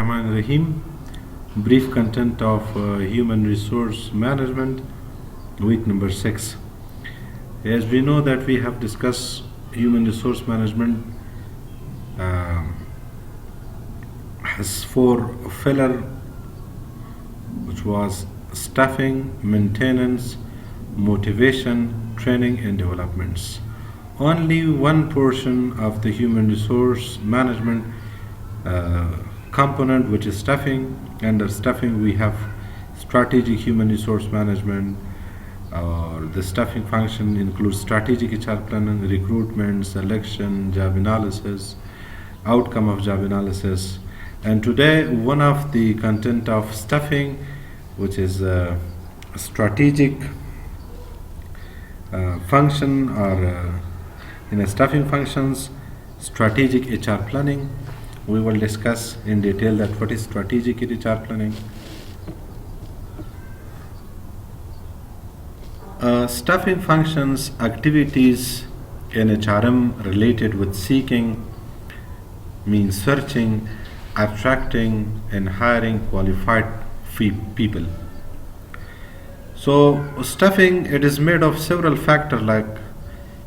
Bismillahirrahmanirrahim. Brief content of Human Resource Management, week number 6. As we know that we have discussed human resource management has 4 pillar, which was staffing, maintenance, motivation, training and developments. Only one portion of the human resource management component, which is staffing. Under staffing we have strategic human resource management, or the staffing function includes strategic HR planning, recruitment, selection, job analysis, outcome of job analysis. And today one of the content of staffing, which is strategic function, or in a staffing functions, strategic HR planning. We will discuss in detail that what is strategic HR planning. Staffing functions activities in HRM related with seeking, means searching, attracting and hiring qualified people. So staffing, it is made of several factors like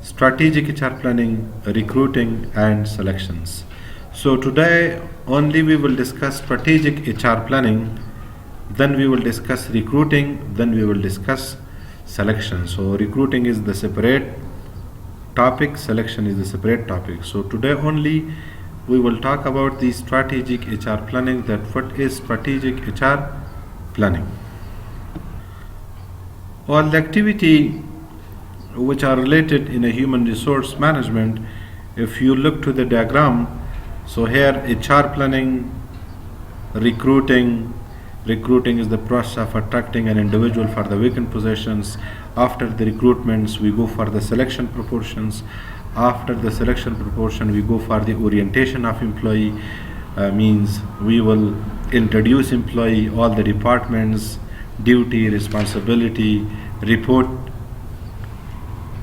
strategic HR planning, recruiting and selections. So today only we will discuss strategic HR planning, then we will discuss recruiting, then we will discuss selection. So recruiting is the separate topic, selection is the separate topic. So today only we will talk about the strategic HR planning, that what is strategic HR planning. All the activity which are related in a human resource management, if you look to the diagram, so here HR planning, recruiting is the process of attracting an individual for the vacant positions. After the recruitments we go for the selection proportions. After the selection proportion we go for the orientation of employee, means we will introduce employee all the departments, duty, responsibility, report,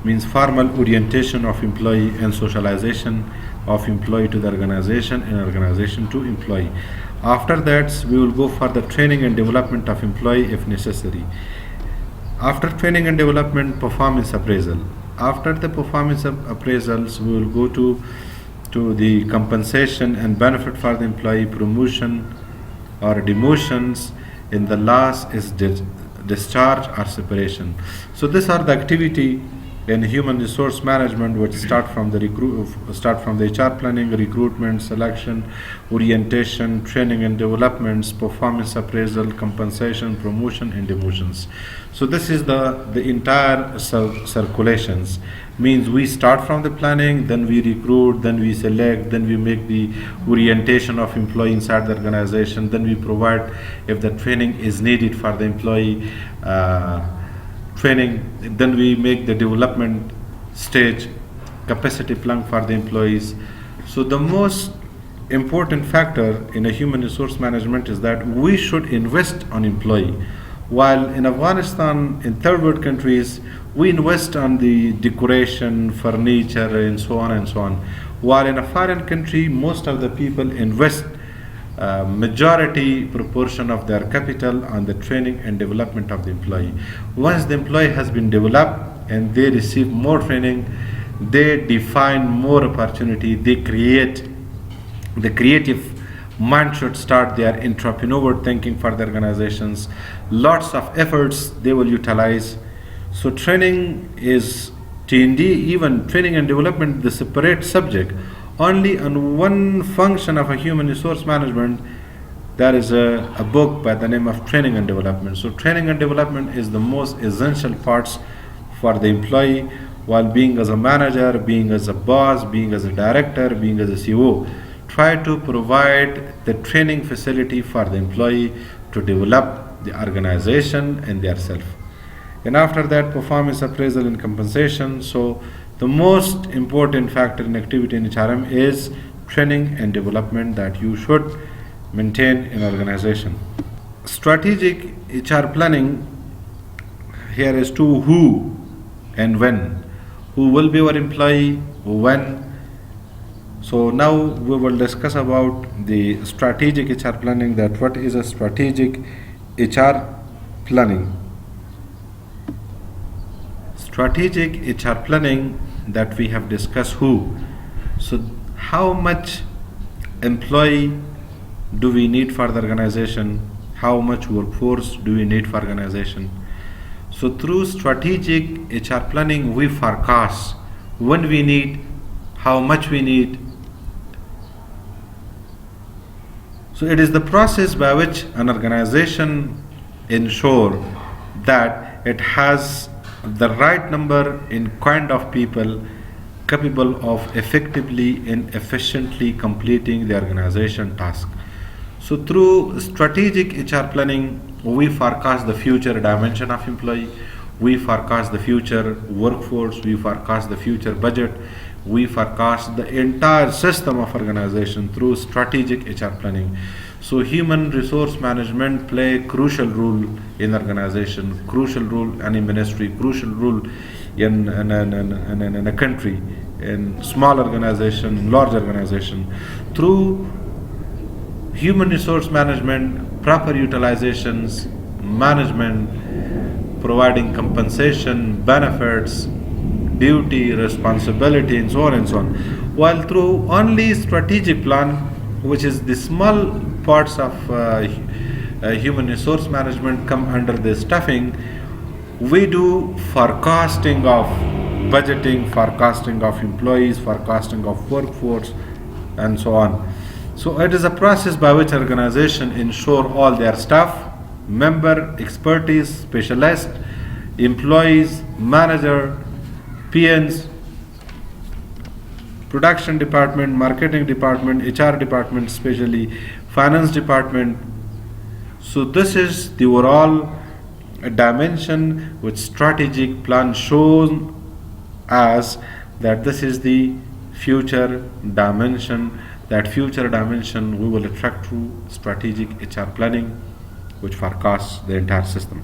means formal orientation of employee and socialization of employee to the organization and organization to employee. After that we will go for the training and development of employee if necessary. After training and development, performance appraisal. After the performance appraisals we will go to the compensation and benefit for the employee, promotion or demotions. In the last is discharge or separation. So these are the activity in human resource management, which start from the HR planning, recruitment, selection, orientation, training and developments, performance appraisal, compensation, promotion and demotions. So this is the entire circulations. Means we start from the planning, then we recruit, then we select, then we make the orientation of employee inside the organization, then we provide if the training is needed for the employee training, then we make the development stage, capacity plan for the employees. So the most important factor in a human resource management is that we should invest on employee. While in Afghanistan, in third world countries, we invest on the decoration, furniture and so on and so on. While in a foreign country, most of the people invest majority proportion of their capital on the training and development of the employee. Once the employee has been developed and they receive more training, they define more opportunity, they create, the creative mind should start their entrepreneurial thinking for the organizations. Lots of efforts they will utilize. So training is T&D, even training and development, the separate subject. Only on one function of a human resource management, there is a book by the name of training and development. So training and development is the most essential parts for the employee, while being as a manager, being as a boss, being as a director, being as a CEO. Try to provide the training facility for the employee to develop the organization and their self. And after that, performance appraisal and compensation. So the most important factor in activity in HRM is training and development that you should maintain in organization. Strategic HR planning here is to who and when. Who will be our employee, when, So now we will discuss about the strategic HR planning. That what is a strategic HR planning? Strategic HR planning that we have discussed who. So how much employee do we need for the organization? How much workforce do we need for organization? So through strategic HR planning, we forecast when we need, how much we need. So it is the process by which an organization ensure that it has the right number in kind of people capable of effectively and efficiently completing the organization task. So through strategic HR planning, we forecast the future dimension of employee, we forecast the future workforce, we forecast the future budget, we forecast the entire system of organization through strategic HR planning. So human resource management play a crucial role in organization, crucial role in a ministry, crucial role in a country, in small organization, large organization. Through human resource management, proper utilizations, management, providing compensation, benefits, duty, responsibility, and so on and so on. While through only strategic plan, which is the small parts of human resource management come under the staffing, we do forecasting of budgeting, forecasting of employees, forecasting of workforce, and so on. So it is a process by which organization ensure all their staff, member, expertise, specialist, employees, manager, PNs, production department, marketing department, HR department, especially finance department. So this is the overall dimension which strategic plan shows as that this is the future dimension. That future dimension we will attract through strategic HR planning, which forecasts the entire system.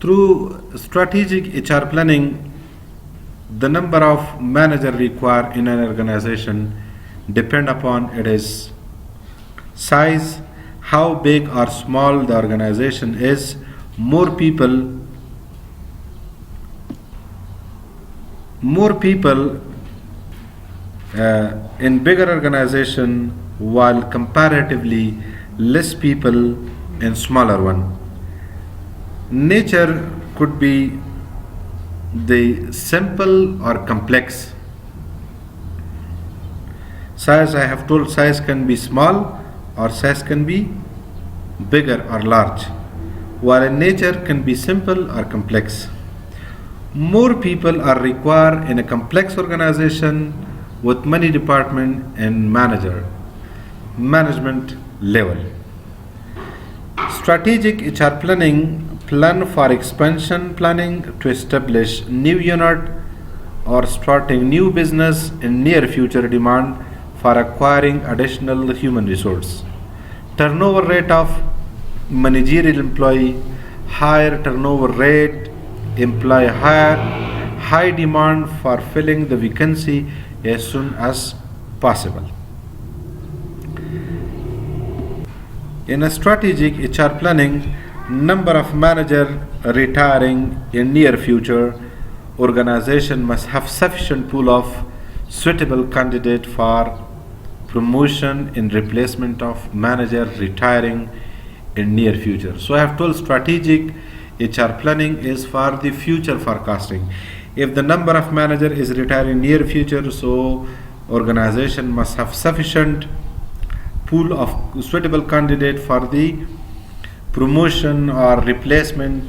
Through strategic HR planning, the number of managers required in an organization depend upon its size, how big or small the organization is. More people in bigger organization, while comparatively less people in smaller one. Nature could be the simple or complex. Size, I have told, size can be small or size can be bigger or large, while in nature can be simple or complex. More people are required in a complex organization with many department and management level. Strategic HR planning plan for expansion planning to establish new unit or starting new business in near future demand for acquiring additional human resource. Turnover rate of managerial employee, higher turnover rate imply high demand for filling the vacancy as soon as possible. In a strategic HR planning, number of managers retiring in near future, organization must have sufficient pool of suitable candidate for promotion in replacement of manager retiring in near future. So I have told strategic HR planning is for the future forecasting. If the number of manager is retiring near future, so organization must have sufficient pool of suitable candidate for the promotion or replacement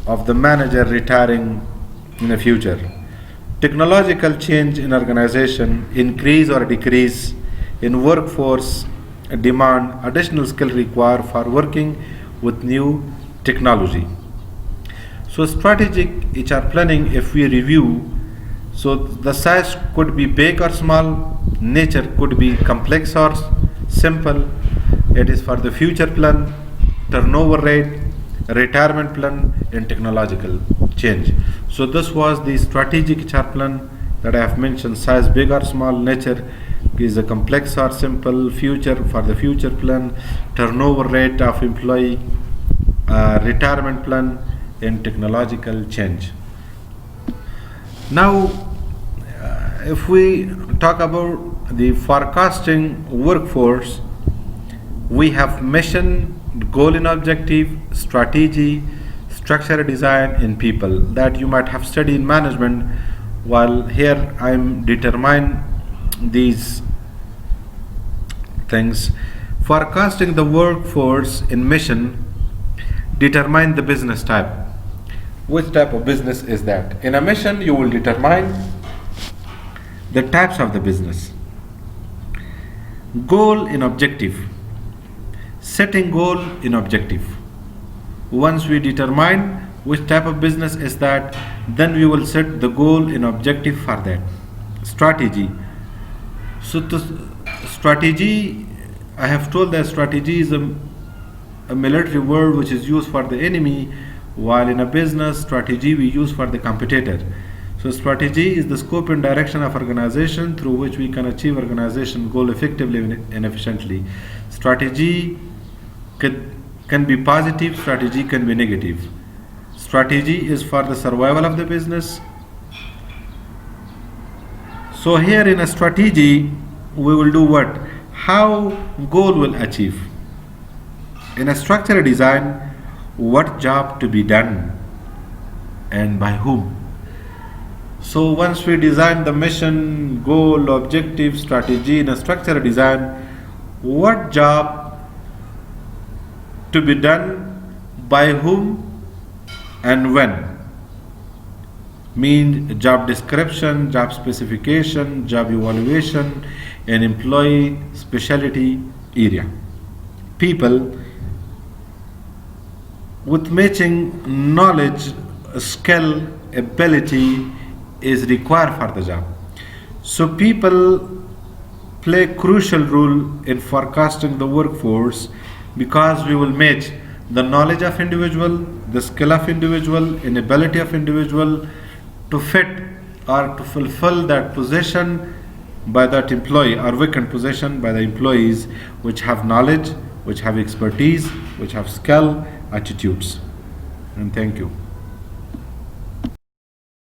of the manager retiring in the future. Technological change in organization, increase or decrease in workforce demand, additional skill required for working with new technology. So strategic HR planning, if we review, so the size could be big or small, nature could be complex or simple. It is for the future plan, turnover rate, retirement plan, and technological change. So this was the strategic HR plan that I have mentioned: size big or small, nature is a complex or simple, future for the future plan, turnover rate of employee, retirement plan, and technological change. Now, if we talk about the forecasting workforce, we have mission, goal and objective, strategy, structure, design, and people that you might have studied in management. While here I'm determine these things. Forecasting the workforce in mission, determine the business type. Which type of business is that? In a mission, you will determine the types of the business. Goal and objective. Setting goal and objective. Once we determine which type of business is that, then we will set the goal and objective for that. Strategy. So strategy, I have told that strategy is a military word which is used for the enemy, while in a business, strategy we use for the competitor. So strategy is the scope and direction of organization through which we can achieve organization goal effectively and efficiently. Strategy can be positive, strategy can be negative. Strategy is for the survival of the business. So here in a strategy, we will do what? How goal will achieve. In a structural design, what job to be done and by whom. So once we design the mission, goal, objective, strategy in a structural design, what job to be done by whom and when. Mean job description, job specification, job evaluation, and employee specialty area. People with matching knowledge, skill, ability is required for the job. So people play a crucial role in forecasting the workforce because we will match the knowledge of individual, the skill of individual, and ability of individual to fit or to fulfill that position by that employee or vacant position by the employees which have knowledge, which have expertise, which have skill, attitudes. And thank you.